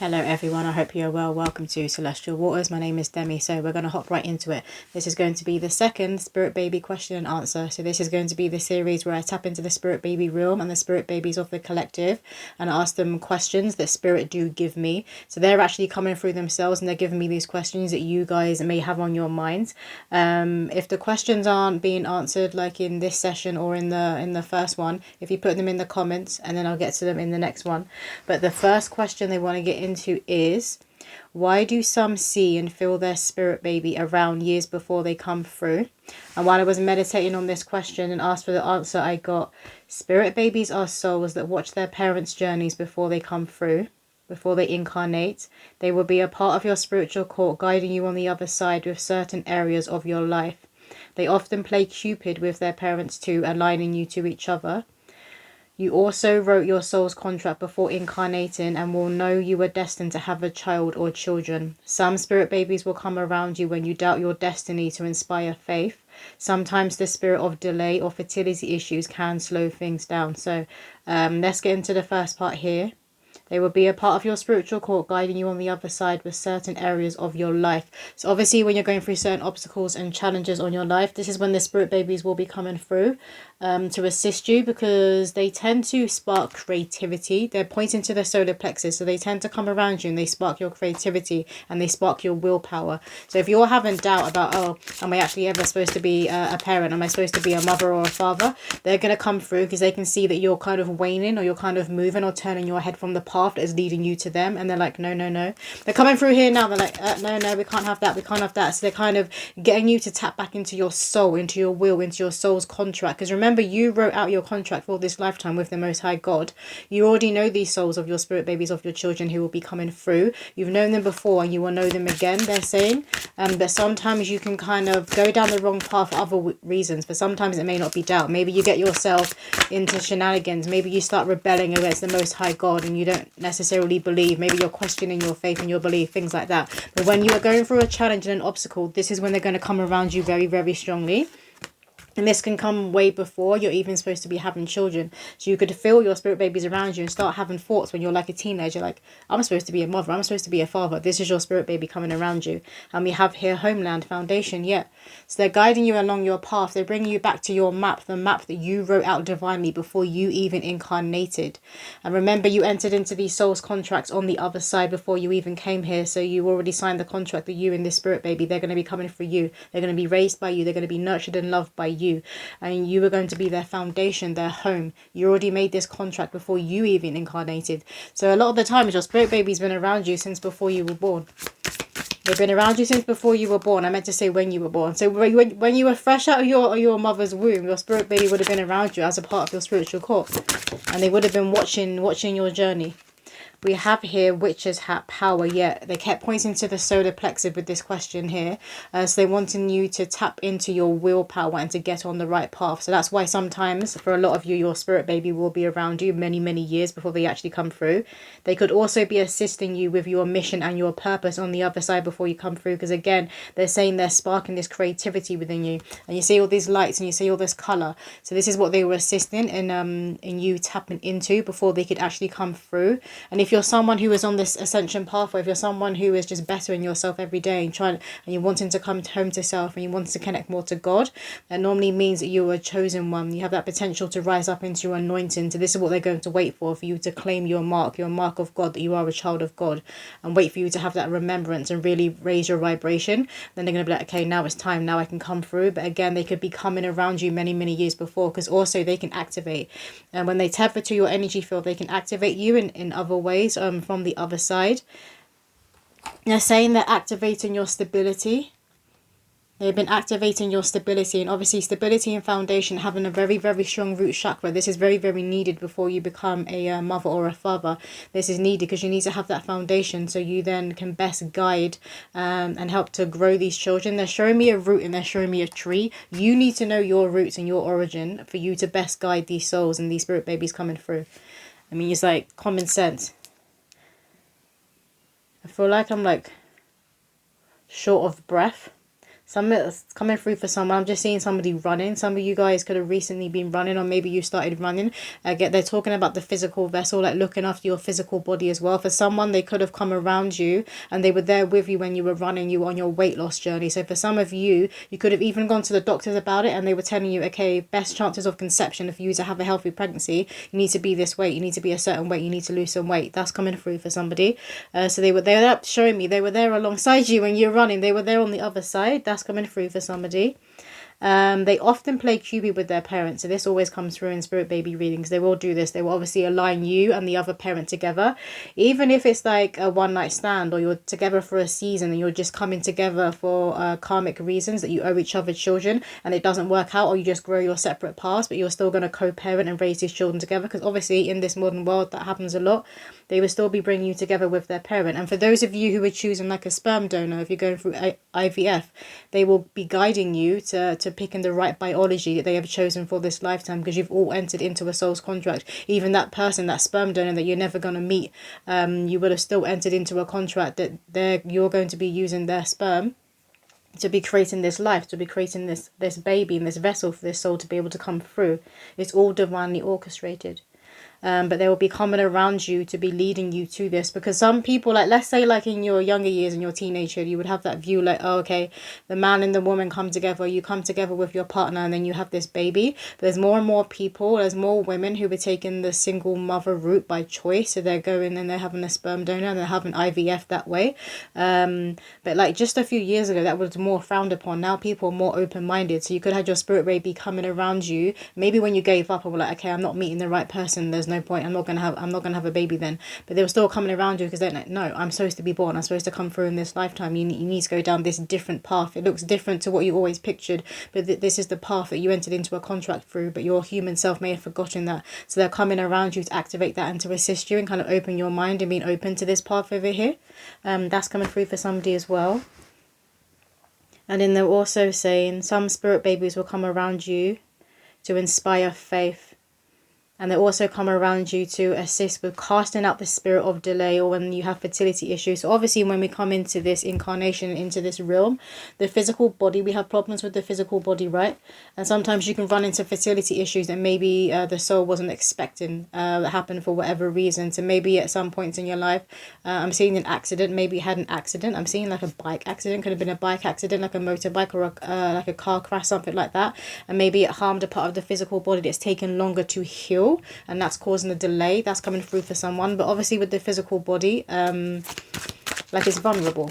Hello everyone, I hope you're well. Welcome to Celestial Waters. My name is Demi, so we're going to hop right into it. This is going to be the second Spirit Baby question and answer. So this is going to be the series where I tap into the Spirit Baby realm and the Spirit Babies of the collective and ask them questions that Spirit do give me. So they're actually coming through themselves and they're giving me these questions that you guys may have on your minds. If the questions aren't being answered like in this session or in the first one, if you put them in the comments and then I'll get to them in the next one. But the first question they want to get into is, why do some see and feel their spirit baby around years before they come through? And while I was meditating on this question and asked for the answer, I got, spirit babies are souls that watch their parents' journeys before they come through, before they incarnate. They will be a part of your spiritual court, guiding you on the other side with certain areas of your life. They often play Cupid with their parents too, aligning you to each other. You also wrote your soul's contract before incarnating and will know you were destined to have a child or children. Some spirit babies will come around you when you doubt your destiny to inspire faith. Sometimes the spirit of delay or fertility issues can slow things down. So let's get into the first part here. They will be a part of your spiritual court, guiding you on the other side with certain areas of your life. So obviously when you're going through certain obstacles and challenges on your life, this is when the spirit babies will be coming through to assist you, because they tend to spark creativity. They're pointing to the solar plexus, so they tend to come around you and they spark your creativity and they spark your willpower. So if you're having doubt about, oh, am I actually ever supposed to be a parent? Am I supposed to be a mother or a father? They're going to come through because they can see that you're kind of waning or you're kind of moving or turning your head from the path that is leading you to them. And they're like, no. They're coming through here now. They're like, no, we can't have that. We can't have that. So they're kind of getting you to tap back into your soul, into your will, into your soul's contract. Because remember, you wrote out your contract for this lifetime with the Most High God. You already know these souls of your spirit babies, of your children who will be coming through. You've known them before and you will know them again, they're saying. But sometimes you can kind of go down the wrong path for other reasons. But sometimes it may not be doubt. Maybe you get yourself into shenanigans. Maybe you start rebelling against the Most High God and you don't necessarily believe. Maybe you're questioning your faith and your belief, things like that. But when you are going through a challenge and an obstacle, this is when they're going to come around you very, very strongly. And this can come way before you're even supposed to be having children. So you could feel your spirit babies around you and start having thoughts when you're like a teenager, like, I'm supposed to be a mother, I'm supposed to be a father. This is your spirit baby coming around you. And we have here homeland, foundation, yeah. So they're guiding you along your path. They're bringing you back to your map, the map that you wrote out divinely before you even incarnated. And remember, you entered into these souls contracts on the other side before you even came here. So you already signed the contract that you and this spirit baby, they're going to be coming for you. They're going to be raised by you. They're going to be nurtured and loved by you. And you were going to be their foundation, their home. You already made this contract before you even incarnated. So a lot of the times your spirit baby's been around you since before you were born. They've been around you since before you were born. I meant to say when you were born. So when you were fresh out of your mother's womb, your spirit baby would have been around you as a part of your spiritual court. And they would have been watching your journey. We have here witches hat power. Yeah, they kept pointing to the solar plexus with this question here. So they're wanting you to tap into your willpower and to get on the right path. So that's why sometimes for a lot of you, your spirit baby will be around you many, many years before they actually come through. They could also be assisting you with your mission and your purpose on the other side before you come through. Because again, they're saying they're sparking this creativity within you. And you see all these lights and you see all this colour. So this is what they were assisting in you tapping into before they could actually come through. And if you're someone who is on this ascension pathway, if you're someone who is just bettering yourself every day and you're wanting to come home to self and you want to connect more to God, that normally means that you're a chosen one. You have that potential to rise up into your anointing. So this is what they're going to wait for you to claim your mark of God, that you are a child of God, and wait for you to have that remembrance and really raise your vibration. Then they're going to be like, okay, now it's time, now I can come through. But again, they could be coming around you many, many years before, because also they can activate. And when they tether to your energy field, they can activate you in other ways. From the other side. They're saying they're activating your stability. They've been activating your stability, and obviously stability and foundation, having a very, very strong root chakra. This is very, very needed before you become a mother or a father. This is needed because you need to have that foundation so you then can best guide and help to grow these children. They're showing me a root and they're showing me a tree. You need to know your roots and your origin for you to best guide these souls and these spirit babies coming through. I mean, it's like common sense. I feel like I'm like short of breath. It's coming through for someone. I'm just seeing somebody running. Some of you guys could have recently been running, or maybe you started running. They're talking about the physical vessel, like looking after your physical body as well. For someone, they could have come around you and they were there with you when you were running, you were on your weight loss journey. So for some of you, you could have even gone to the doctors about it and they were telling you, okay, best chances of conception for you to have a healthy pregnancy, you need to be this weight, you need to be a certain weight, you need to lose some weight. That's coming through for somebody. So they were showing me they were there alongside you when you're running. They were there on the other side. That's coming through for somebody. They often play QB with their parents. So this always comes through in spirit baby readings. They will do this. They will obviously align you and the other parent together. Even if it's like a one night stand or you're together for a season and you're just coming together for karmic reasons that you owe each other children and it doesn't work out, or you just grow your separate paths, but you're still going to co-parent and raise these children together. Because obviously in this modern world that happens a lot. They will still be bringing you together with their parent. And for those of you who are choosing like a sperm donor, if you're going through IVF, they will be guiding you to picking the right biology that they have chosen for this lifetime, because you've all entered into a soul's contract. Even that person, that sperm donor that you're never going to meet, you would have still entered into a contract that you're going to be using their sperm to be creating this life, to be creating this baby and this vessel for this soul to be able to come through. It's all divinely orchestrated. But they will be coming around you to be leading you to this, because some people, like let's say like in your younger years, in your teenagehood, you would have that view like, oh, okay, the man and the woman come together, you come together with your partner and then you have this baby. But there's more and more people, there's more women who are taking the single mother route by choice. So they're going and they're having a sperm donor and they're having IVF that way. But like just a few years ago, that was more frowned upon. Now people are more open-minded. So you could have your spirit baby coming around you. Maybe when you gave up and were like, okay, I'm not meeting the right person, there's no point, I'm not gonna have a baby then. But they were still coming around you because they're like, no, I'm supposed to be born, I'm supposed to come through in this lifetime, you need to go down this different path. It looks different to what you always pictured, but this is the path that you entered into a contract through, but your human self may have forgotten that. So they're coming around you to activate that and to assist you and kind of open your mind and being open to this path over here. That's coming through for somebody as well. And then they're also saying some spirit babies will come around you to inspire faith. And they also come around you to assist with casting out the spirit of delay, or when you have fertility issues. So obviously when we come into this incarnation, into this realm, the physical body, we have problems with the physical body, right? And sometimes you can run into fertility issues that maybe the soul wasn't expecting that happened for whatever reason. So maybe at some points in your life, I'm seeing an accident, maybe you had an accident. I'm seeing like a bike accident, could have been a bike accident, like a motorbike or like a car crash, something like that. And maybe it harmed a part of the physical body that's taken longer to heal, and that's causing a delay. That's coming through for someone. But obviously with the physical body, like it's vulnerable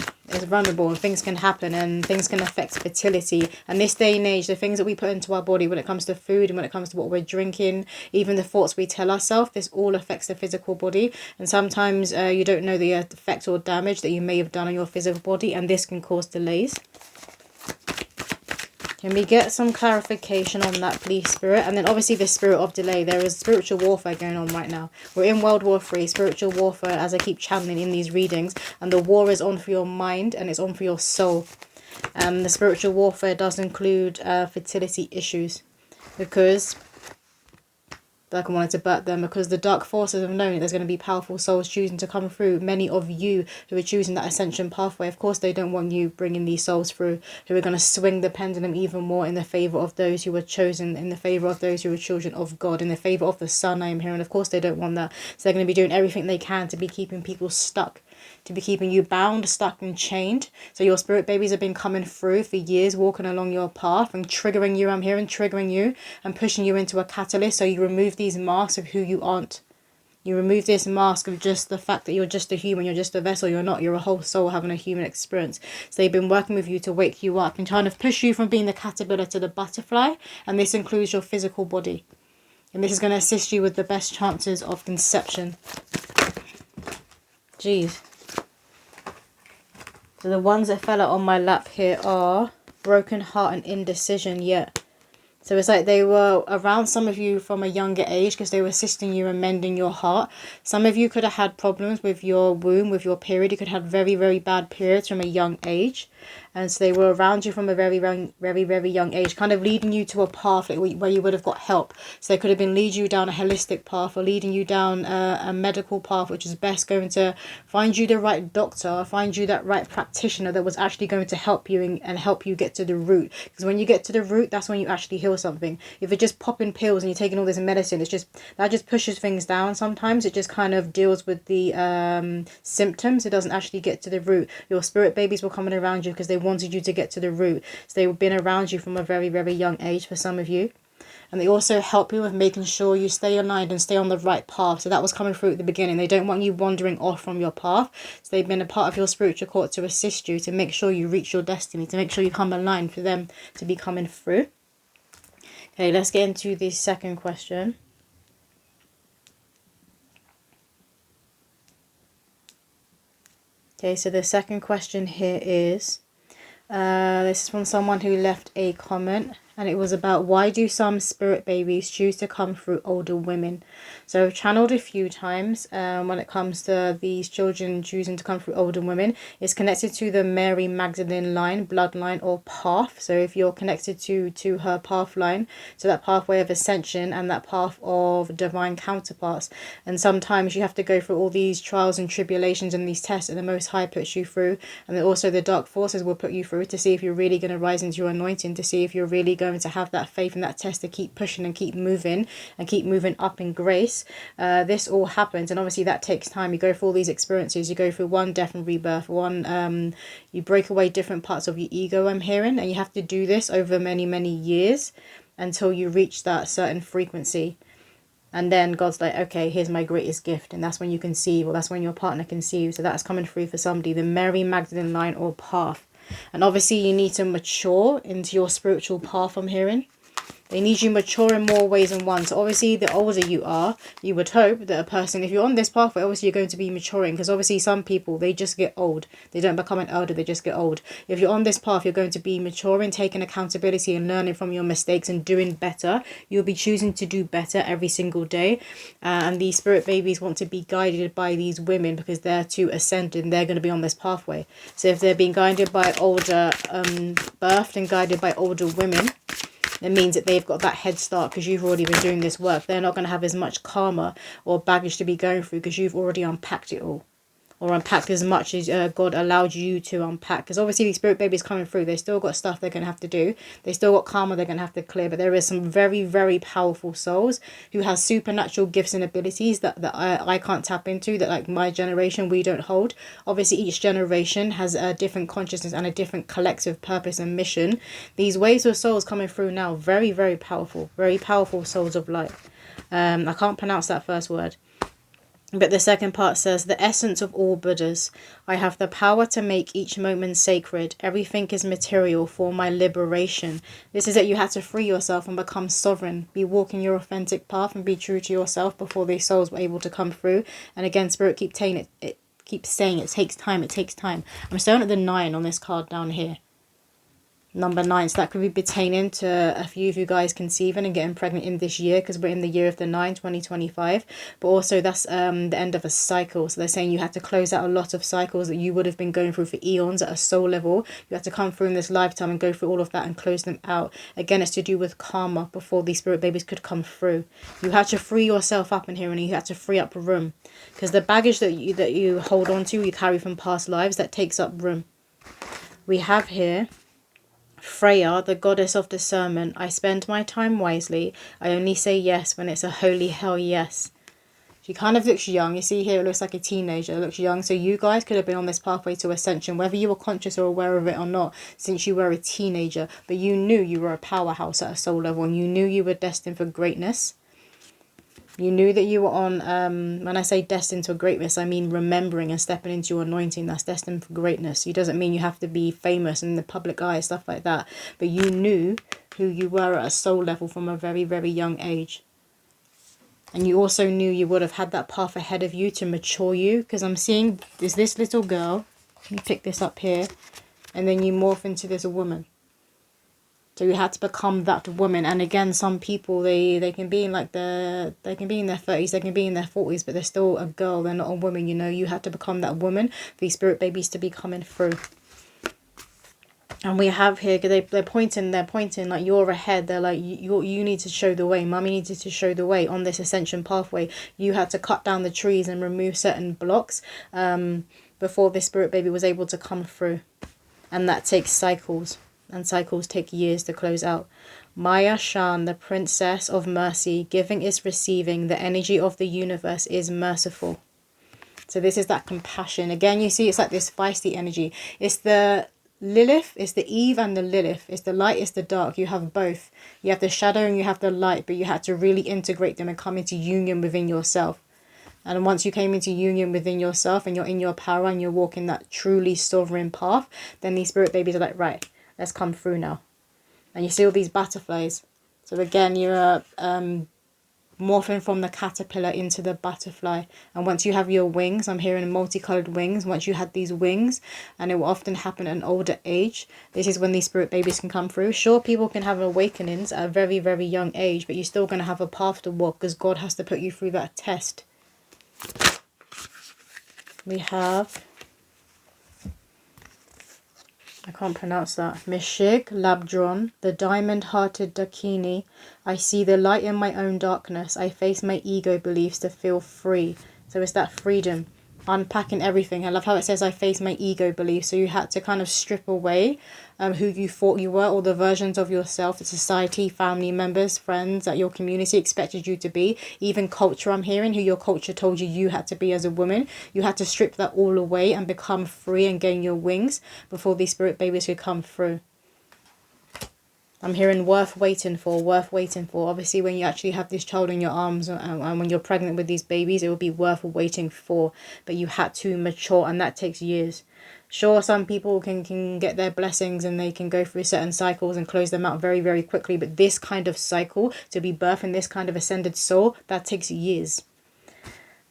and things can happen and things can affect fertility. And this day and age, the things that we put into our body when it comes to food and when it comes to what we're drinking, even the thoughts we tell ourselves, this all affects the physical body. And sometimes you don't know the effect or damage that you may have done on your physical body, and this can cause delays. Can we get some clarification on that, please, Spirit? And then obviously the spirit of delay. There is spiritual warfare going on right now. We're in World War III, spiritual warfare, as I keep channeling in these readings. And the war is on for your mind and it's on for your soul. The spiritual warfare does include fertility issues. Because like I wanted to bat them, because the dark forces have known there's going to be powerful souls choosing to come through. Many of you who are choosing that ascension pathway, of course they don't want you bringing these souls through, who are going to swing the pendulum even more in the favour of those who were chosen, in the favour of those who are children of God, in the favour of the Son I am here. And of course they don't want that. So they're going to be doing everything they can to be keeping people stuck, to be keeping you bound, stuck and chained. So your spirit babies have been coming through for years, walking along your path and triggering you, I'm hearing, triggering you and pushing you into a catalyst. So you remove these masks of who you aren't. You remove this mask of just the fact that you're just a human, you're just a vessel, you're not, you're a whole soul having a human experience. So they've been working with you to wake you up and trying to push you from being the caterpillar to the butterfly. And this includes your physical body. And this is going to assist you with the best chances of conception. Jeez. So the ones that fell out on my lap here are broken heart and indecision. Yeah. So it's like they were around some of you from a younger age because they were assisting you in mending your heart. Some of you could have had problems with your womb, with your period. You could have very, very bad periods from a young age. And so they were around you from a very young age, kind of leading you to a path where you would have got help. So they could have been leading you down a holistic path, or leading you down a medical path, which is best going to find you the right doctor, find you that right practitioner that was actually going to help you and help you get to the root. Because when you get to the root, that's when you actually heal something. If you're just popping pills and you're taking all this medicine, that just pushes things down. Sometimes it just kind of deals with the symptoms. It doesn't actually get to the root. Your spirit babies were coming around you because they wanted you to get to the root. So they've been around you from a very young age for some of you. And they also help you with making sure you stay aligned and stay on the right path. So that was coming through at the beginning. They don't want you wandering off from your path. So they've been a part of your spiritual court to assist you, to make sure you reach your destiny, to make sure you come aligned, for them to be coming through. Okay, let's get into the second question. Okay, so the second question here is, this is from someone who left a comment, and it was about, why do some spirit babies choose to come through older women? So I've channeled a few times when it comes to these children choosing to come through older women. It's connected to the Mary Magdalene line, bloodline, or path. So if you're connected to her path line, so that pathway of ascension and that path of divine counterparts. And sometimes you have to go through all these trials and tribulations and these tests that the Most High puts you through. And then also the dark forces will put you through to see if you're really going to rise into your anointing, to see if you're really going to have that faith and that test to keep pushing and keep moving up in grace. This all happens, and obviously that takes time. You go through all these experiences. You go through one death and rebirth, you break away different parts of your ego, I'm hearing, and you have to do this over many years until you reach that certain frequency. And then God's like, okay, here's my greatest gift. And that's when you conceive, or that's when your partner conceives. So that's coming through for somebody, the Mary Magdalene line or path. And obviously you need to mature into your spiritual path, I'm hearing. They need you mature in more ways than one. So obviously the older you are, you would hope that a person, if you're on this pathway, obviously you're going to be maturing. Because obviously some people, they just get old. They don't become an elder, they just get old. If you're on this path, you're going to be maturing, taking accountability and learning from your mistakes and doing better. You'll be choosing to do better every single day. And these spirit babies want to be guided by these women because they're to ascend and they're going to be on this pathway. So if they're being guided by older, birthed and guided by older women, it means that they've got that head start because you've already been doing this work. They're not going to have as much karma or baggage to be going through because you've already unpacked it all. Or unpacked as much as God allowed you to unpack. Because obviously these spirit babies coming through, they still got stuff they're going to have to do. They still got karma they're going to have to clear. But there is some very powerful souls who have supernatural gifts and abilities that I can't tap into, that like my generation, we don't hold. Obviously each generation has a different consciousness and a different collective purpose and mission. These waves of souls coming through now, very powerful souls of light. I can't pronounce that first word. But the second part says, the essence of all Buddhas. I have the power to make each moment sacred. Everything is material for my liberation. This is that you had to free yourself and become sovereign. Be walking your authentic path and be true to yourself before these souls were able to come through. And again, Spirit keeps saying it takes time, it takes time. I'm staring at the 9 on this card down here. Number 9, so that could be pertaining to a few of you guys conceiving and getting pregnant in this year, because we're in the year of the 9, 2025. But also that's the end of a cycle. So they're saying you had to close out a lot of cycles that you would have been going through for eons at a soul level. You had to come through in this lifetime and go through all of that and close them out. Again, it's to do with karma before these spirit babies could come through. You had to free yourself up in here, and you had to free up room, because the baggage that you hold on to, you carry from past lives, that takes up room. We have here Freya, the goddess of discernment. I spend my time wisely. I only say yes when it's a holy hell yes. She kind of looks young. You see here, it looks like a teenager. It looks young. So you guys could have been on this pathway to ascension, whether you were conscious or aware of it or not, since you were a teenager. But you knew you were a powerhouse at a soul level, and you knew you were destined for greatness. You knew that you were on, when I say destined to greatness, I mean remembering and stepping into your anointing. That's destined for greatness. It doesn't mean you have to be famous in the public eye, stuff like that. But you knew who you were at a soul level from a very young age. And you also knew you would have had that path ahead of you to mature you. Because I'm seeing, is this little girl, let me pick this up here, and then you morph into this woman. So you had to become that woman. And again, some people, they can be in like they can be in their 30s, they can be in their 40s, but they're still a girl, they're not a woman, you know. You had to become that woman for these spirit babies to be coming through. And we have here, they're pointing like you're ahead. They're like, you need to show the way. Mummy needed to show the way on this ascension pathway. You had to cut down the trees and remove certain blocks before this spirit baby was able to come through. And that takes cycles. And cycles take years to close out. Maya Shan, the princess of mercy, giving is receiving. The energy of the universe is merciful. So this is that compassion. Again, you see it's like this feisty energy. It's the Lilith, it's the Eve and the Lilith. It's the light, it's the dark. You have both. You have the shadow and you have the light, but you had to really integrate them and come into union within yourself. And once you came into union within yourself and you're in your power and you're walking that truly sovereign path, then these spirit babies are like, right, let's come through now. And you see all these butterflies. So again, you're morphing from the caterpillar into the butterfly. And once you have your wings, I'm hearing multicolored wings. Once you had these wings, and it will often happen at an older age, this is when these spirit babies can come through. Sure, people can have awakenings at a very, very young age, but you're still going to have a path to walk because God has to put you through that test. We have, I can't pronounce that, Mishig Labdron, the diamond-hearted Dakini. I see the light in my own darkness. I face my ego beliefs to feel free. So it's that freedom, unpacking everything. I love how it says I face my ego beliefs. So you had to kind of strip away who you thought you were, all the versions of yourself that society, family members, friends, that your community expected you to be, even culture. I'm hearing who your culture told you had to be as a woman. You had to strip that all away and become free and gain your wings before these spirit babies could come through. I'm hearing worth waiting for, worth waiting for. Obviously, when you actually have this child in your arms and when you're pregnant with these babies, it will be worth waiting for. But you had to mature, and that takes years. Sure, some people can get their blessings and they can go through certain cycles and close them out very, very quickly. But this kind of cycle, to be birthed in this kind of ascended soul, that takes years.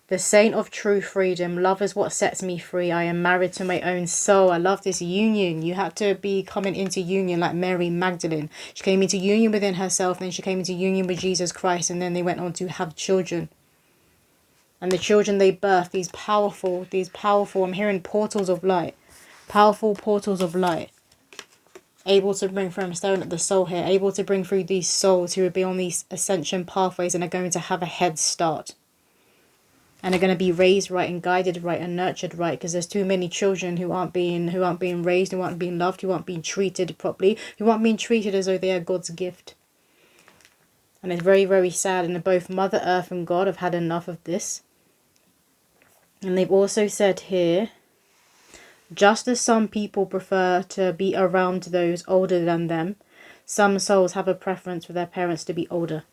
The saint of true freedom. Love is what sets me free. I am married to my own soul. I love this union. You had to be coming into union like Mary Magdalene. She came into union within herself, then she came into union with Jesus Christ, and then they went on to have children. And the children they birthed, these powerful, I'm hearing portals of light. Powerful portals of light. Able to bring through, I'm staring at the soul here, able to bring through these souls who will be on these ascension pathways and are going to have a head start. And are going to be raised right and guided right and nurtured right, because there's too many children who aren't being raised, who aren't being loved, who aren't being treated properly, who aren't being treated as though they are God's gift. And it's very, very sad. And both Mother Earth and God have had enough of this. And they've also said here, just as some people prefer to be around those older than them, some souls have a preference for their parents to be older.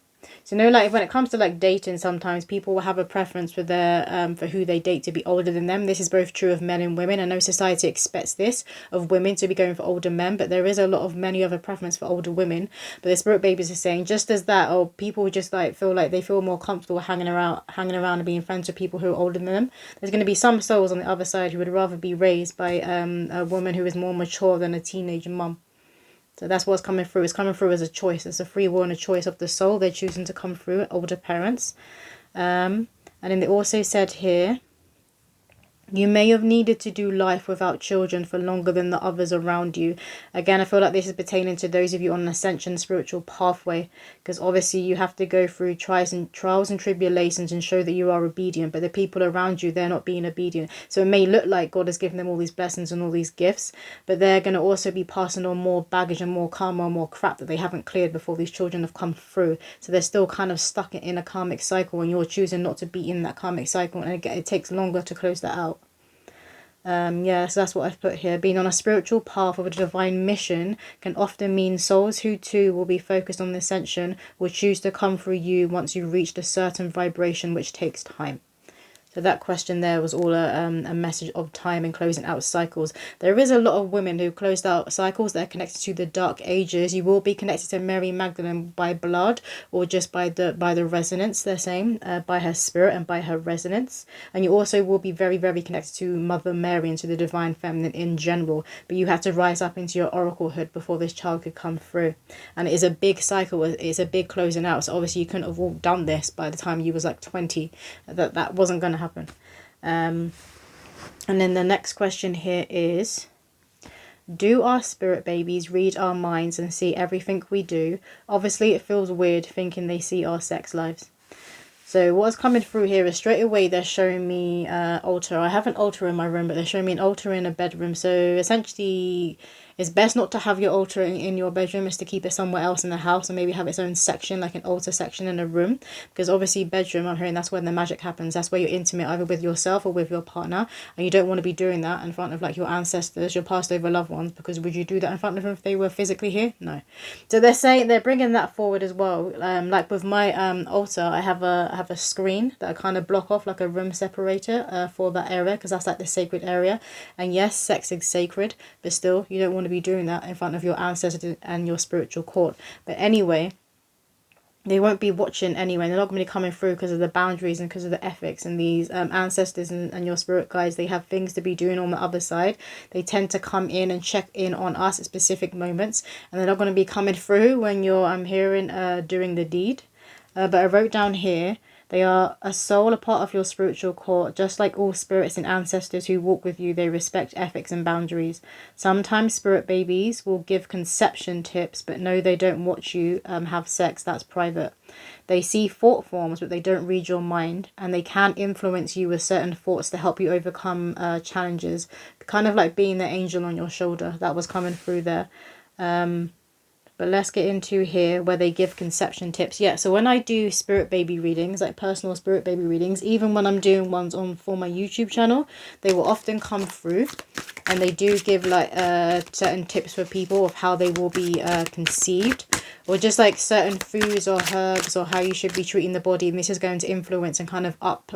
So like when it comes to like dating, sometimes people will have a preference for their for who they date to be older than them. This is both true of men and women. I know society expects this of women to be going for older men, but there is a lot of men who have a preference for older women. But the spirit babies are saying just as that, or people just like feel like they feel more comfortable hanging around and being friends with people who are older than them. There's going to be some souls on the other side who would rather be raised by a woman who is more mature than a teenage mum. So that's what's coming through. It's coming through as a choice. It's a free will and a choice of the soul. They're choosing to come through, older parents. And then they also said here, you may have needed to do life without children for longer than the others around you. Again, I feel like this is pertaining to those of you on an ascension spiritual pathway, because obviously you have to go through trials and tribulations and show that you are obedient, but the people around you, they're not being obedient. So it may look like God has given them all these blessings and all these gifts, but they're going to also be passing on more baggage and more karma and more crap that they haven't cleared before these children have come through. So they're still kind of stuck in a karmic cycle, and you're choosing not to be in that karmic cycle, and it takes longer to close that out. So that's what I've put here. Being on a spiritual path of a divine mission can often mean souls who too will be focused on the ascension will choose to come through you once you've reached a certain vibration, which takes time. So that question there was all a message of time and closing out cycles. There is a lot of women who closed out cycles that are connected to the dark ages. You will be connected to Mary Magdalene by blood or just by the resonance, they're saying, by her spirit and by her resonance. And you also will be very, very connected to Mother Mary and to the divine feminine in general. But you had to rise up into your oraclehood before this child could come through. And it is a big cycle. It's a big closing out. So obviously you couldn't have all done this by the time you was like 20. That wasn't going to happen. And then the next question here is, Do our spirit babies read our minds and see everything we do? Obviously, it feels weird thinking they see our sex lives. So what's coming through here is straight away they're showing me altar. I have an altar in my room, but they're showing me an altar in a bedroom. So essentially, it's best not to have your altar in your bedroom. Is to keep it somewhere else in the house, and maybe have its own section, like an altar section in a room. Because obviously bedroom, I'm hearing that's where the magic happens. That's where you're intimate, either with yourself or with your partner. And you don't want to be doing that in front of like your ancestors, your passed over loved ones. Because would you do that in front of them if they were physically here? No. So they're bringing that forward as well. Like with my altar, I have a screen that I kind of block off, like a room separator for that area, because that's like the sacred area. And yes, sex is sacred, but still you don't want to be doing that in front of your ancestors and your spiritual court. But anyway, they won't be watching anyway. They're not going to be coming through because of the boundaries and because of the ethics. And these ancestors and your spirit guides, they have things to be doing on the other side. They tend to come in and check in on us at specific moments, and they're not going to be coming through when you're hearing doing the deed. But I wrote down here, they are a soul, a part of your spiritual court. Just like all spirits and ancestors who walk with you, they respect ethics and boundaries. Sometimes spirit babies will give conception tips, but no, they don't watch you have sex. That's private. They see thought forms, but they don't read your mind, and they can influence you with certain thoughts to help you overcome challenges. Kind of like being the angel on your shoulder. That was coming through there. But let's get into here where they give conception tips. Yeah, so when I do spirit baby readings, like personal spirit baby readings, even when I'm doing ones for my YouTube channel, they will often come through, and they do give like certain tips for people of how they will be conceived, or just like certain foods or herbs, or how you should be treating the body. And this is going to influence and kind of up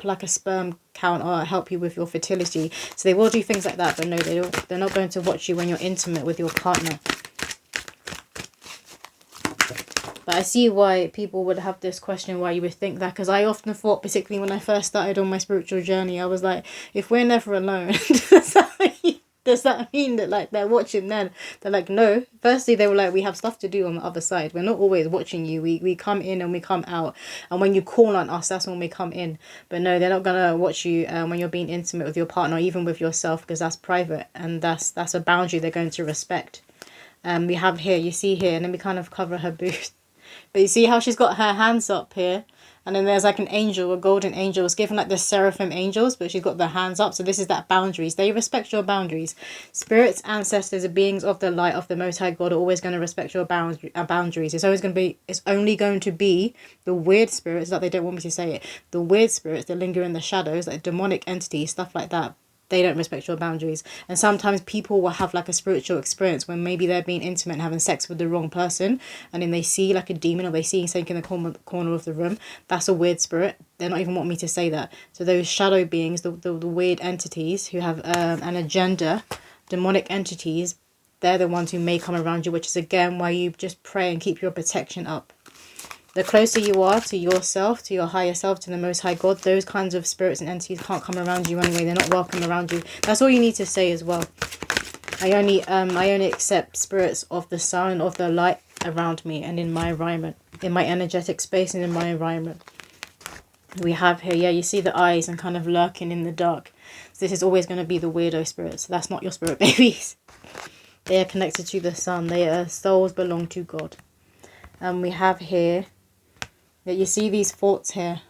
like a sperm count, or help you with your fertility. So they will do things like that, but no, they're not going to watch you when you're intimate with your partner. But I see why people would have this question, why you would think that, because I often thought, particularly when I first started on my spiritual journey, I was like, if we're never alone, does that mean that like they're watching then? They're like, no. Firstly, they were like, we have stuff to do on the other side. We're not always watching you. We come in and we come out. And when you call on us, that's when we come in. But no, they're not going to watch you when you're being intimate with your partner, or even with yourself, because that's private. And that's a boundary they're going to respect. We have here, you see here, and then we kind of cover her boobs. But you see how she's got her hands up here, and then there's like an angel, a golden angel. It's given like the seraphim angels, but she's got the hands up. So this is that boundaries. They respect your boundaries. Spirits, ancestors, beings of the light of the Most High God are always going to respect your boundaries. It's only going to be the weird spirits, that they don't want me to say it. The weird spirits that linger in the shadows, like demonic entities, stuff like that. They don't respect your boundaries. And sometimes people will have like a spiritual experience when maybe they're being intimate and having sex with the wrong person, and then they see like a demon, or they see something in the corner of the room. That's a weird spirit. They're not even wanting me to say that. So those shadow beings, the weird entities who have an agenda, demonic entities, they're the ones who may come around you, which is again why you just pray and keep your protection up. The closer you are to yourself, to your higher self, to the Most High God, those kinds of spirits and entities can't come around you anyway. They're not welcome around you. That's all you need to say as well. I only accept spirits of the sun, of the light around me and in my environment, in my energetic space and in my environment. We have here, yeah, you see the eyes and kind of lurking in the dark. So this is always going to be the weirdo spirits. That's not your spirit babies. They are connected to the sun. Their souls belong to God. And we have here, that you see these thoughts here.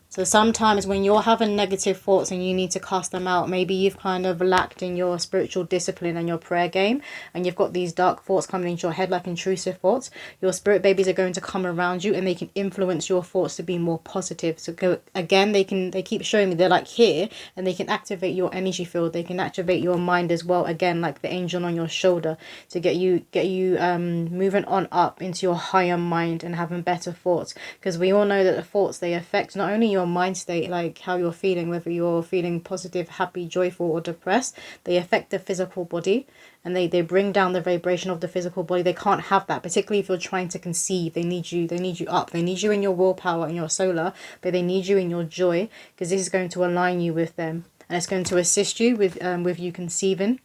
So sometimes when you're having negative thoughts and you need to cast them out, maybe you've kind of lacked in your spiritual discipline and your prayer game, and you've got these dark thoughts coming into your head, like intrusive thoughts. Your spirit babies are going to come around you, and they can influence your thoughts to be more positive. So again, they keep showing me they're like here, and they can activate your energy field. They can activate your mind as well. Again, like the angel on your shoulder, to get you moving on up into your higher mind and having better thoughts. Because we all know that the thoughts, they affect not only your mind state, like how you're feeling, whether you're feeling positive, happy, joyful, or depressed. They affect the physical body, and they bring down the vibration of the physical body. They can't have that, particularly if you're trying to conceive. They need you up. They need you in your willpower and your solar, but they need you in your joy, because this is going to align you with them, and it's going to assist you with you conceiving.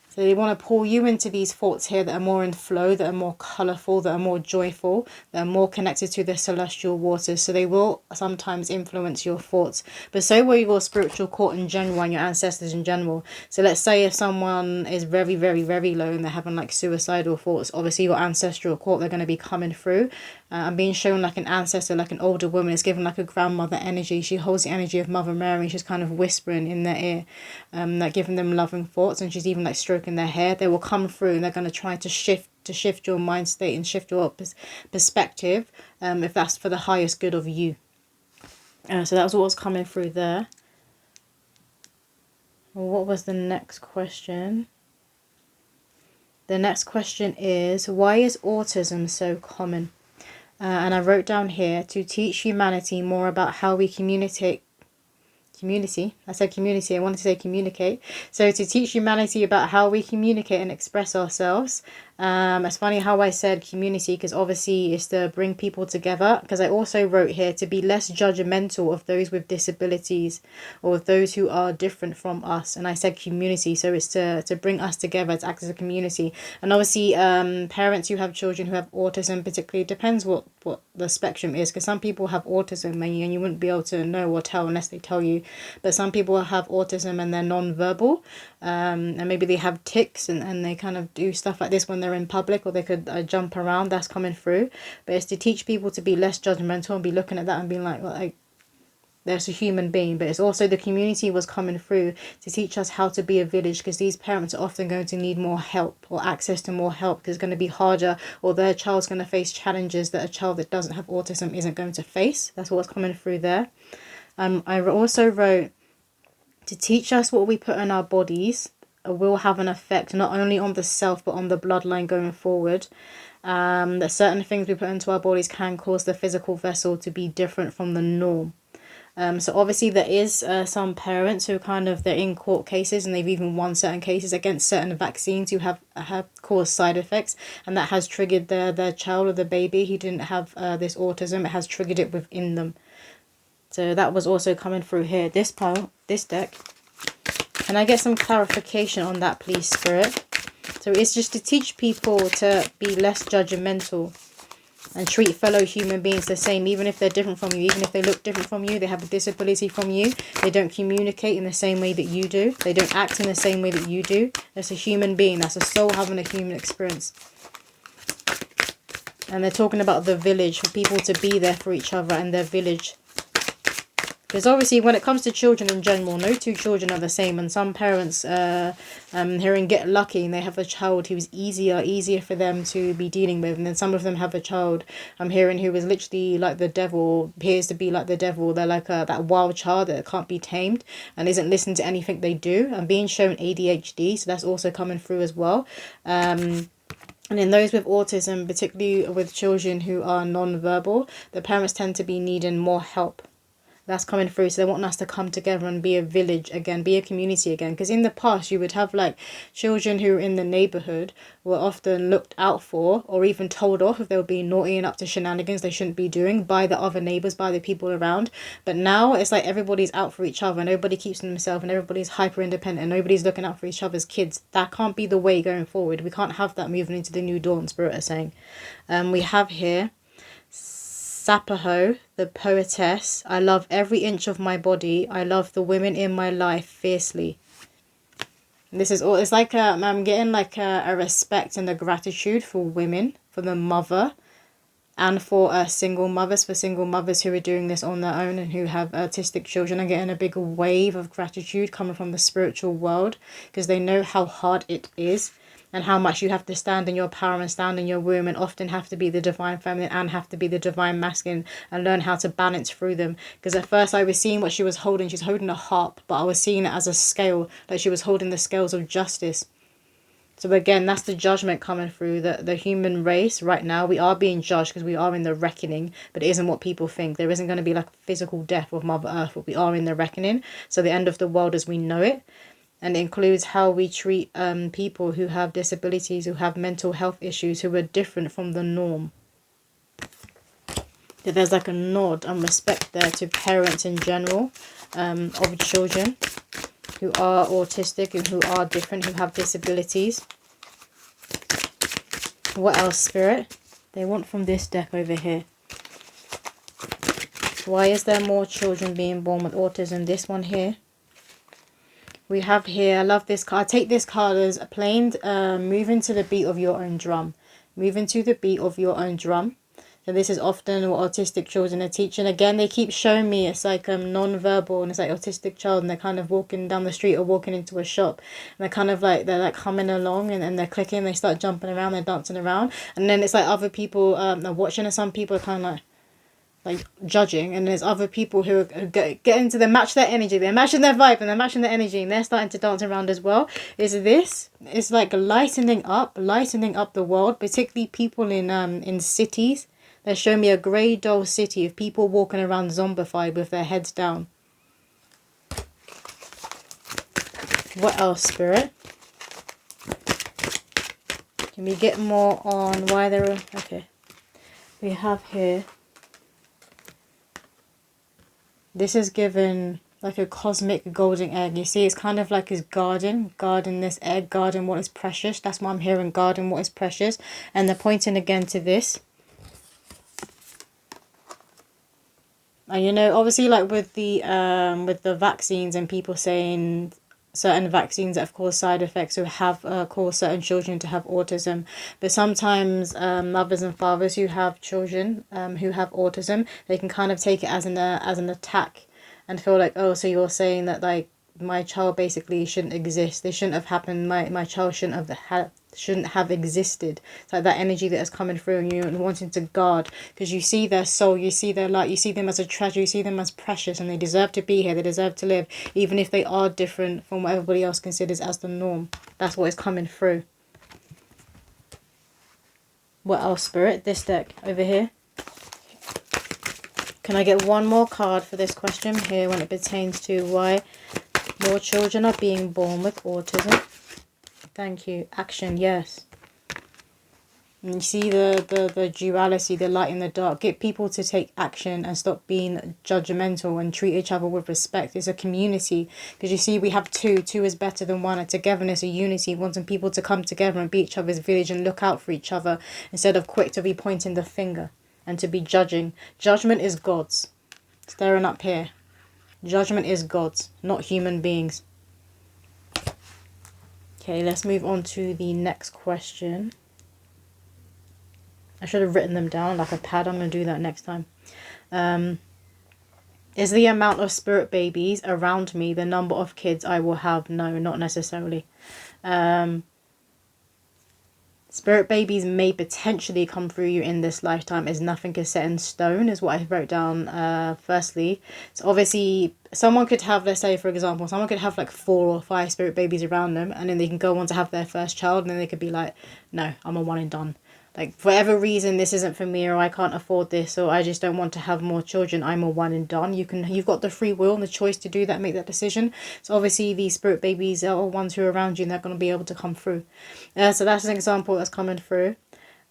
So So they want to pull you into these thoughts here that are more in flow, that are more colourful, that are more joyful, that are more connected to the celestial waters. So they will sometimes influence your thoughts. But so will your spiritual court in general and your ancestors in general. So let's say if someone is very, very, very low and they're having like suicidal thoughts, obviously your ancestral court, they're going to be coming through. I'm being shown like an ancestor, like an older woman. It's given like a grandmother energy. She holds the energy of Mother Mary. She's kind of whispering in their ear, like giving them loving thoughts, and she's even like stroking their hair. They will come through and they're going to try to shift your mind state and shift your perspective, if that's for the highest good of you. So that was what was coming through there. What was the next question? The next question is, why is autism so common? And I wrote down here, to teach humanity more about how we communicate. I said community, I wanted to say communicate. So to teach humanity about how we communicate and express ourselves. It's funny how I said community, because obviously it's to bring people together. Because I also wrote here to be less judgmental of those with disabilities or of those who are different from us. And I said community, so it's to bring us together, to act as a community. And obviously parents who have children who have autism, particularly, it depends what the spectrum is, because some people have autism and you wouldn't be able to know or tell unless they tell you. But some people have autism and they're non-verbal, and maybe they have tics and they kind of do stuff like this when they're in public, or they could jump around. That's coming through. But it's to teach people to be less judgmental and be looking at that and being like, well, there's a human being. But it's also the community was coming through to teach us how to be a village, because these parents are often going to need more help or access to more help, because it's going to be harder, or their child's going to face challenges that a child that doesn't have autism isn't going to face. That's what's coming through there. I also wrote, to teach us what we put in our bodies will have an effect not only on the self but on the bloodline going forward. That certain things we put into our bodies can cause the physical vessel to be different from the norm. So obviously there is some parents who they're in court cases, and they've even won certain cases against certain vaccines who have caused side effects, and that has triggered their child or the baby who didn't have this autism. It has triggered it within them. So that was also coming through here, this pile, this deck. Can I get some clarification on that, please, Spirit? So it's just to teach people to be less judgmental and treat fellow human beings the same, even if they're different from you, even if they look different from you, they have a disability from you, they don't communicate in the same way that you do, they don't act in the same way that you do. That's a human being, that's a soul having a human experience. And they're talking about the village, for people to be there for each other and their village. Because obviously when it comes to children in general, no two children are the same. And some parents hearing get lucky and they have a child who's easier for them to be dealing with. And then some of them have a child I'm hearing who is literally like the devil, appears to be like the devil. They're like that wild child that can't be tamed and isn't listening to anything they do. And being shown ADHD, so that's also coming through as well. And in those with autism, particularly with children who are non-verbal, the parents tend to be needing more help. That's coming through. So they want us to come together and be a village again, be a community again. Because in the past, you would have like children who in the neighborhood were often looked out for, or even told off if they were being naughty and up to shenanigans they shouldn't be doing by the other neighbors, by the people around. But now it's like everybody's out for each other, nobody keeps to themselves, and everybody's hyper independent, and nobody's looking out for each other's kids. That can't be the way going forward. We can't have that moving into the new dawn, Spirit is saying. We have here Sapaho, the poetess. I love every inch of my body. I love the women in my life fiercely. And this is all. It's like I'm getting like a respect and a gratitude for women, for the mother, and for single mothers who are doing this on their own and who have autistic children. I'm getting a big wave of gratitude coming from the spiritual world, because they know how hard it is. And how much you have to stand in your power and stand in your womb, and often have to be the divine feminine and have to be the divine masculine, and learn how to balance through them. Because at first I was seeing what she was holding. She's holding a harp, but I was seeing it as a scale, like she was holding the scales of justice. So again, that's the judgment coming through. The human race right now, we are being judged because we are in the reckoning, but it isn't what people think. There isn't going to be like physical death of Mother Earth, but we are in the reckoning. So the end of the world as we know it. And it includes how we treat people who have disabilities, who have mental health issues, who are different from the norm. That there's like a nod and respect there to parents in general, of children. who are autistic and who are different, who have disabilities. What else, Spirit? They want from this deck over here. Why is there more children being born with autism? This one here. We have here, I love this card. I take this card as a plain, moving to the beat of your own drum. Moving to the beat of your own drum. So this is often what autistic children are teaching. Again, they keep showing me it's like non-verbal, and it's like autistic child, and they're kind of walking down the street or walking into a shop, and they're kind of like, they're like humming along, and they're clicking, they start jumping around, they're dancing around, and then it's like other people are watching, and some people are kind of like judging, and there's other people who are getting to, they match their energy, they're matching their vibe, and they're matching their energy, and they're starting to dance around as well. It's like lightening up the world, particularly people in cities. They're showing me a grey dull city of people walking around zombified with their heads down. What else, Spirit? Can we get more on why they're... Okay. We have here... This is given like a cosmic golden egg. You see, it's kind of like his guarding this egg, guarding what is precious. That's what I'm hearing, guarding what is precious. And they're pointing again to this. And you know, obviously, like with the vaccines and people saying certain vaccines that have caused side effects or have caused certain children to have autism, but sometimes mothers and fathers who have children who have autism, they can kind of take it as an attack and feel like, oh, so you're saying that like my child basically shouldn't exist, they shouldn't have happened, my child shouldn't have existed. It's like that energy that is coming through, and you're wanting to guard because you see their soul, you see their light, you see them as a treasure, you see them as precious, and they deserve to be here, they deserve to live, even if they are different from what everybody else considers as the norm. That's what is coming through. What else, Spirit? This deck over here. Can I get one more card for this question here when it pertains to why more children are being born with autism? Thank you. Action, yes. And you see the duality, the light and the dark. Get people to take action and stop being judgmental and treat each other with respect. It's a community. Because you see, we have two. Two is better than one. A togetherness, a unity, wanting people to come together and be each other's village and look out for each other instead of quick to be pointing the finger and to be judging. Judgment is God's. Staring up here. Judgment is God's, not human beings. Okay, let's move on to the next question. I should have written them down like a pad. I'm going to do that next time. Is the amount of spirit babies around me the number of kids I will have? No, not necessarily. Spirit babies may potentially come through you in this lifetime, as nothing is set in stone, is what I wrote down firstly. So obviously, someone could have, let's say, for example, someone could have like 4 or 5 spirit babies around them, and then they can go on to have their first child, and then they could be like, no, I'm a one and done. Like, for whatever reason, this isn't for me, or I can't afford this, or I just don't want to have more children, I'm a one and done. You've got the free will and the choice to do that, make that decision. So obviously, these spirit babies are ones who are around you, and they're going to be able to come through. So that's an example that's coming through.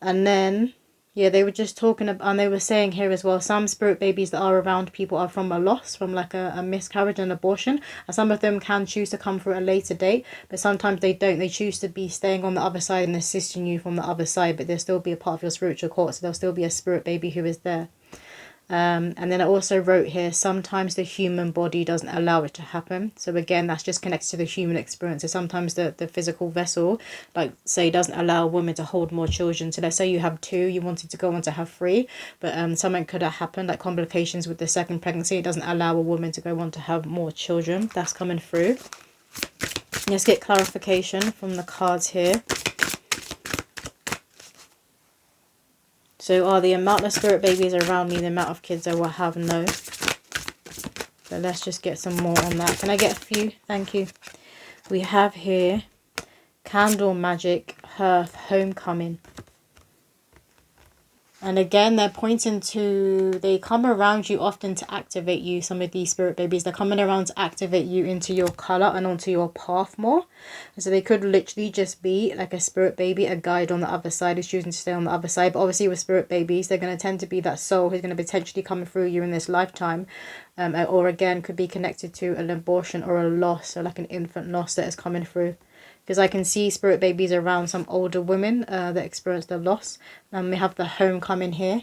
And then, yeah, they were just talking about, and they were saying here as well, some spirit babies that are around people are from a loss, from like a miscarriage and abortion. And some of them can choose to come through at a later date, but sometimes they don't. They choose to be staying on the other side and assisting you from the other side, but they'll still be a part of your spiritual court, so there'll still be a spirit baby who is there. And then I also wrote here, sometimes the human body doesn't allow it to happen. So again, that's just connected to the human experience. So sometimes the physical vessel, like say, doesn't allow a woman to hold more children. So let's say you have 2, you wanted to go on to have 3, but something could have happened, like complications with the second pregnancy. It doesn't allow a woman to go on to have more children. That's coming through. Let's get clarification from the cards here. So are the amount of spirit babies around me the amount of kids I will have? No. So let's just get some more on that. Can I get a few? Thank you. We have here Candle Magic, Hearth, Homecoming. And again, they're pointing to, they come around you often to activate you. Some of these spirit babies, they're coming around to activate you into your color and onto your path more. And so they could literally just be like a spirit baby, a guide on the other side who's choosing to stay on the other side. But obviously with spirit babies, they're going to tend to be that soul who's going to potentially come through you in this lifetime. Or again, could be connected to an abortion or a loss, or like an infant loss that is coming through. Because I can see spirit babies around some older women that experienced a loss. And we have the homecoming here.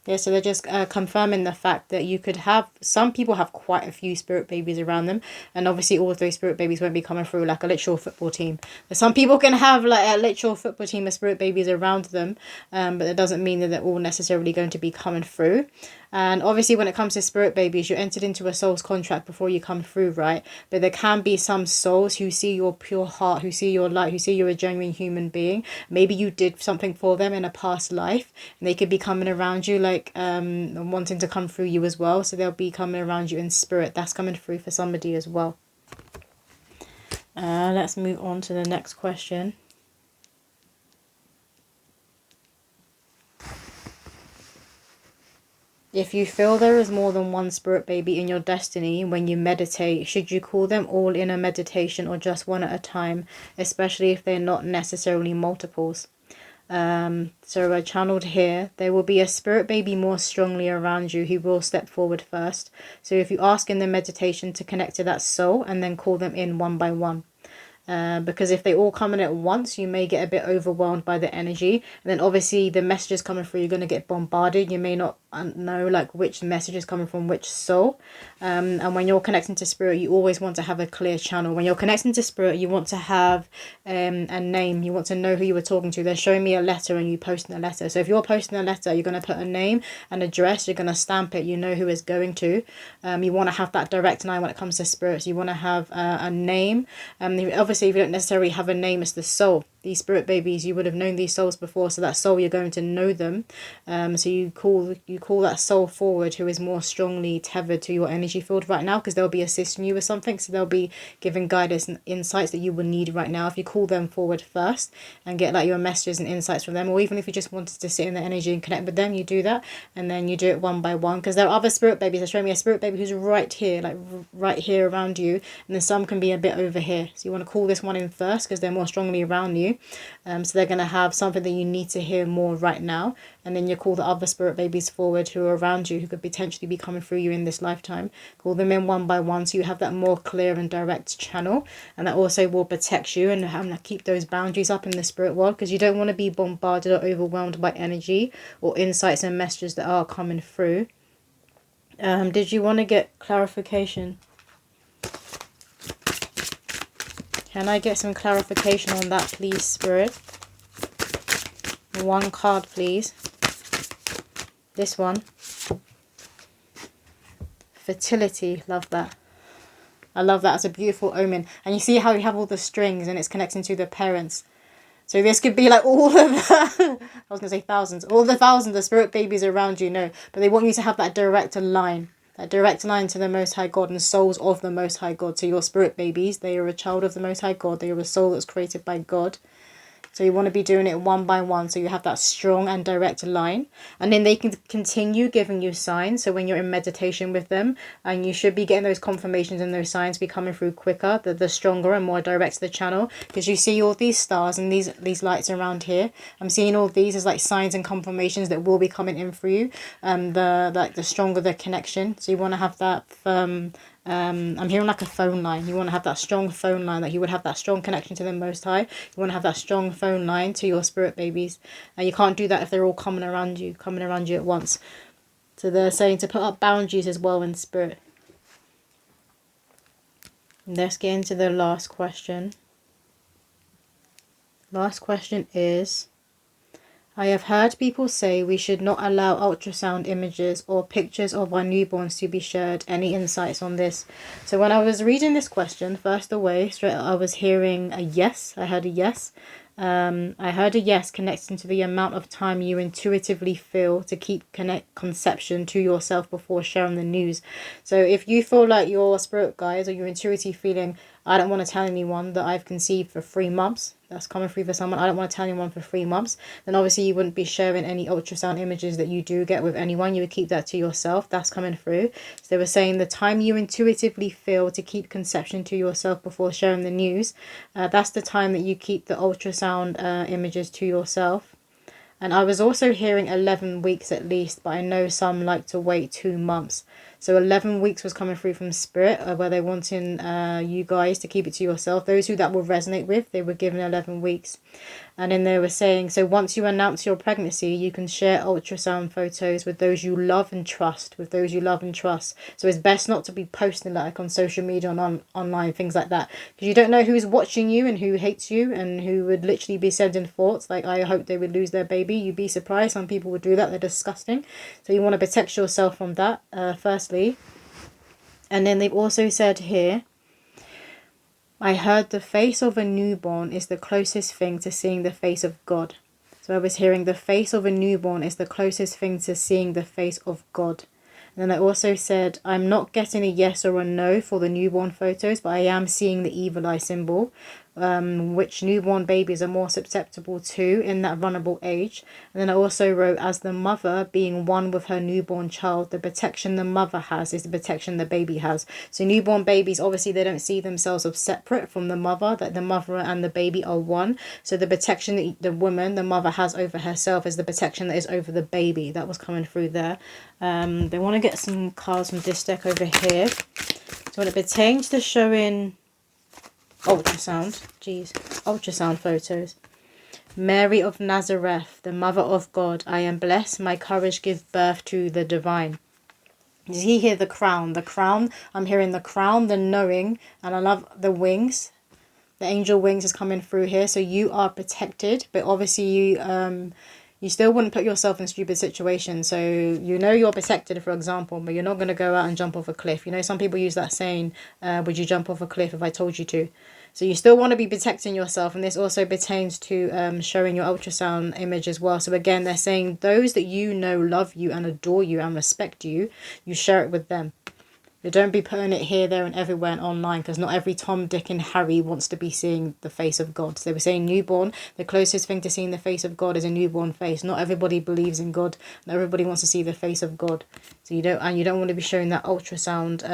Yeah, so they're just confirming the fact that you could have, some people have quite a few spirit babies around them. And obviously all of those spirit babies won't be coming through like a literal football team. But some people can have like a literal football team of spirit babies around them. But that doesn't mean that they're all necessarily going to be coming through. And obviously when it comes to spirit babies, you're entered into a soul's contract before you come through, right? But there can be some souls who see your pure heart, who see your light, who see you're a genuine human being. Maybe you did something for them in a past life, and they could be coming around you like wanting to come through you as well. So they'll be coming around you in spirit. That's coming through for somebody as well. Let's move on to the next question. If you feel there is more than one spirit baby in your destiny when you meditate, should you call them all in a meditation or just one at a time, especially if they're not necessarily multiples? So I channeled here, there will be a spirit baby more strongly around you who will step forward first. So if you ask in the meditation to connect to that soul and then call them in one by one. Because if they all come in at once, you may get a bit overwhelmed by the energy, and then obviously the messages coming through, you're going to get bombarded. You may not know like which message is coming from which soul. And when you're connecting to spirit, you always want to have a clear channel. When you're connecting to spirit, you want to have a name. You want to know who you were talking to. They're showing me a letter and you posting a letter. So if you're posting a letter, you're going to put a name, an address, you're going to stamp it, you know who it's going to. You want to have that direct line when it comes to spirits. You want to have a name. Obviously if you don't necessarily have a name, it's the soul. These spirit babies, you would have known these souls before, so that soul, you're going to know them. So you call that soul forward who is more strongly tethered to your energy field right now, because they'll be assisting you with something. So they'll be giving guidance and insights that you will need right now. If you call them forward first and get like your messages and insights from them, or even if you just wanted to sit in the energy and connect with them, you do that, and then you do it one by one. Because there are other spirit babies. They're showing me a spirit baby who's right here, like right here around you, and then some can be a bit over here. So you want to call this one in first because they're more strongly around you. So they're going to have something that you need to hear more right now, and then you call the other spirit babies forward who are around you, who could potentially be coming through you in this lifetime. Call them in one by one so you have that more clear and direct channel, and that also will protect you and keep those boundaries up in the spirit world, because you don't want to be bombarded or overwhelmed by energy or insights and messages that are coming through. Did you want to get clarification? Can I get some clarification on that, please, Spirit? One card, please. This one. Fertility. Love that. I love that. It's a beautiful omen. And you see how you have all the strings and it's connecting to the parents. So this could be like all of the, I was going to say thousands, all the thousands of spirit babies around you, no. But they want you to have that direct line. That direct line to the Most High God and souls of the Most High God. So your spirit babies, they are a child of the Most High God. They are a soul that's created by God. So you want to be doing it one by one, so you have that strong and direct line. And then they can continue giving you signs. So when you're in meditation with them, and you should be getting those confirmations and those signs be coming through quicker, the stronger and more direct to the channel. Because you see all these stars and these lights around here. I'm seeing all these as like signs and confirmations that will be coming in for you. The stronger the connection. So you want to have that I'm hearing like a phone line. You want to have that strong phone line, that you would have that strong connection to the Most High. You want to have that strong phone line to your spirit babies, and you can't do that if they're all coming around you at once. So they're saying to put up boundaries as well in spirit. Let's get into the last question. Last question is, I have heard people say we should not allow ultrasound images or pictures of our newborns to be shared. Any insights on this? So when I was reading this question, first away, straight I was hearing a yes. I heard a yes. I heard a yes connecting to the amount of time you intuitively feel to keep conception to yourself before sharing the news. So if you feel like your spirit guides or your intuitive feeling, I don't want to tell anyone that I've conceived for 3 months. That's coming through for someone. I don't want to tell anyone for 3 months. Then obviously you wouldn't be sharing any ultrasound images that you do get with anyone. You would keep that to yourself. That's coming through. So they were saying the time you intuitively feel to keep conception to yourself before sharing the news, that's the time that you keep the ultrasound images to yourself. And I was also hearing 11 weeks at least, but I know some like to wait 2 months. So 11 weeks was coming through from Spirit, where they wanting you guys to keep it to yourself. Those who that will resonate with, they were given 11 weeks. And then they were saying, so once you announce your pregnancy, you can share ultrasound photos with those you love and trust, So it's best not to be posting like on social media and online, things like that. Because you don't know who's watching you and who hates you and who would literally be sending thoughts. Like, I hope they would lose their baby. You'd be surprised. Some people would do that. They're disgusting. So you want to protect yourself from that, firstly. And then they've also said here, I heard the face of a newborn is the closest thing to seeing the face of God. So I was hearing the face of a newborn is the closest thing to seeing the face of God. And then I also said, I'm not getting a yes or a no for the newborn photos, but I am seeing the evil eye symbol, which newborn babies are more susceptible to in that vulnerable age. And then I also wrote, as the mother being one with her newborn child, the protection the mother has is the protection the baby has. So newborn babies, obviously they don't see themselves as separate from the mother, that the mother and the baby are one. So the protection that the woman, the mother, has over herself is the protection that is over the baby. That was coming through there. They want to get some cards from this deck over here. So when it pertains to showing ultrasound photos. Mary of Nazareth, the mother of God, I am blessed, my courage gives birth to the divine. You see here the crown, I'm hearing the crown, the knowing, and I love the wings. The angel wings is coming through here, so you are protected, but obviously you still wouldn't put yourself in stupid situations. So you know you're protected, for example, but you're not going to go out and jump off a cliff. You know, some people use that saying, would you jump off a cliff if I told you to? So you still want to be protecting yourself. And this also pertains to showing your ultrasound image as well. So again, they're saying those that you know love you and adore you and respect you, you share it with them. You don't be putting it here, there and everywhere and online, because not every Tom, Dick and Harry wants to be seeing the face of God. So they were saying newborn, the closest thing to seeing the face of God is a newborn face. Not everybody believes in God. Not everybody wants to see the face of God. So you don't want to be showing that ultrasound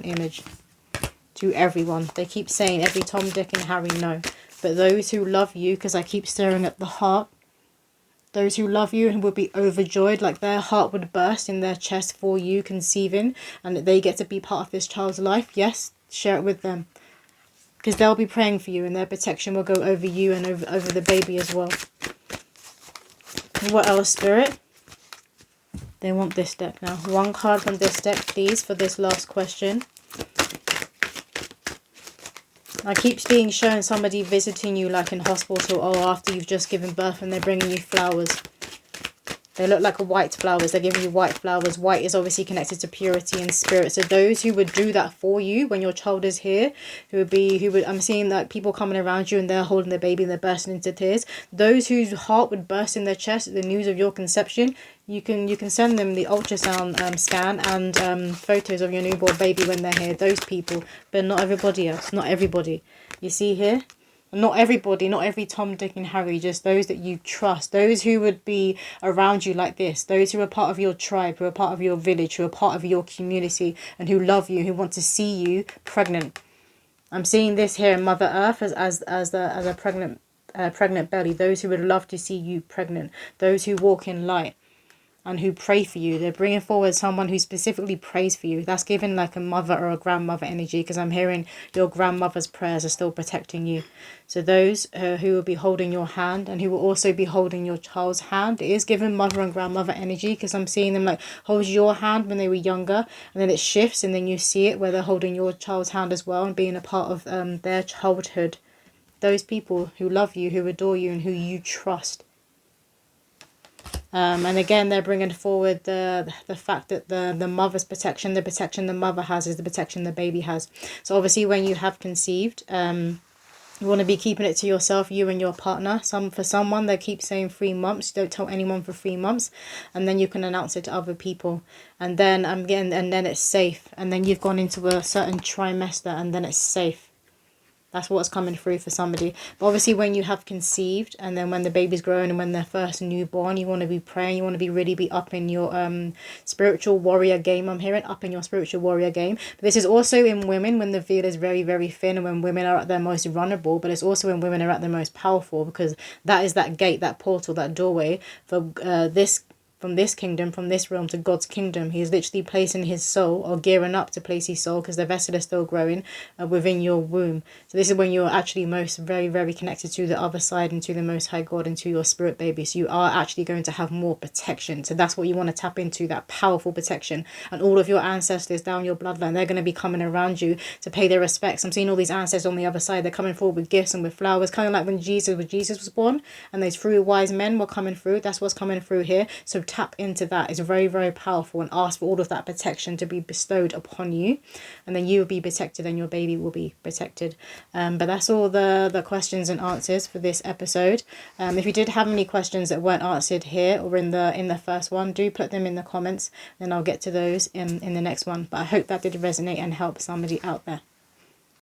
image to everyone. They keep saying every Tom, Dick and Harry, no. But those who love you, because I keep staring at the heart, those who love you and would be overjoyed, like their heart would burst in their chest for you conceiving, and that they get to be part of this child's life. Yes, share it with them, because they'll be praying for you and their protection will go over you and over the baby as well. What else, Spirit? They want this deck now. One card from this deck, please, for this last question. I keep being shown somebody visiting you like in hospital or after you've just given birth and they're bringing you flowers. They look like white flowers. They're giving you white flowers. White is obviously connected to purity and spirit. So those who would do that for you when your child is here, I'm seeing that people coming around you and they're holding the baby and they're bursting into tears. Those whose heart would burst in their chest at the news of your conception, you can send them the ultrasound scan and photos of your newborn baby when they're here. Those people, but not everybody else. Not everybody. You see here? Not everybody, not every Tom, Dick and Harry, just those that you trust, those who would be around you like this, those who are part of your tribe, who are part of your village, who are part of your community and who love you, who want to see you pregnant. I'm seeing this here in Mother Earth as a pregnant belly, those who would love to see you pregnant, those who walk in light and who pray for you. They're bringing forward someone who specifically prays for you. That's given like a mother or a grandmother energy, because I'm hearing your grandmother's prayers are still protecting you. So those who will be holding your hand and who will also be holding your child's hand, it is given mother and grandmother energy, because I'm seeing them like hold your hand when they were younger and then it shifts and then you see it where they're holding your child's hand as well and being a part of their childhood. Those people who love you, who adore you and who you trust. And again, they're bringing forward the fact that the mother's protection, the protection the mother has is the protection the baby has. So obviously when you have conceived, You want to be keeping it to yourself, you and your partner. For someone, they keep saying 3 months. Don't tell anyone for 3 months, and then you can announce it to other people. And then and then it's safe. And then you've gone into a certain trimester, and then it's safe. That's what's coming through for somebody. But obviously when you have conceived, and then when the baby's growing and when they're first newborn, you want to be praying. You want to be really be up in your spiritual warrior game. I'm hearing up in your spiritual warrior game. But this is also in women when the veil is very, very thin, and when women are at their most vulnerable. But it's also when women are at their most powerful, because that is that gate, that portal, that doorway for this, from this kingdom, from this realm to God's kingdom. He's literally placing his soul, or gearing up to place his soul, because the vessel is still growing within your womb. So this is when you're actually most very, very connected to the other side, and to the Most High God, and to your spirit baby. So you are actually going to have more protection. So that's what you want to tap into, that powerful protection. And all of your ancestors down your bloodline, they're going to be coming around you to pay their respects. I'm seeing all these ancestors on the other side. They're coming forward with gifts and with flowers, kind of like when Jesus was born, and those 3 wise men were coming through. That's what's coming through here. So tap into that. It's very, very powerful, and ask for all of that protection to be bestowed upon you, and then you will be protected, and your baby will be protected. But that's all the questions and answers for this episode. If you did have any questions that weren't answered here or in the first one, do put them in the comments, then I'll get to those in the next one. But I hope that did resonate and help somebody out there.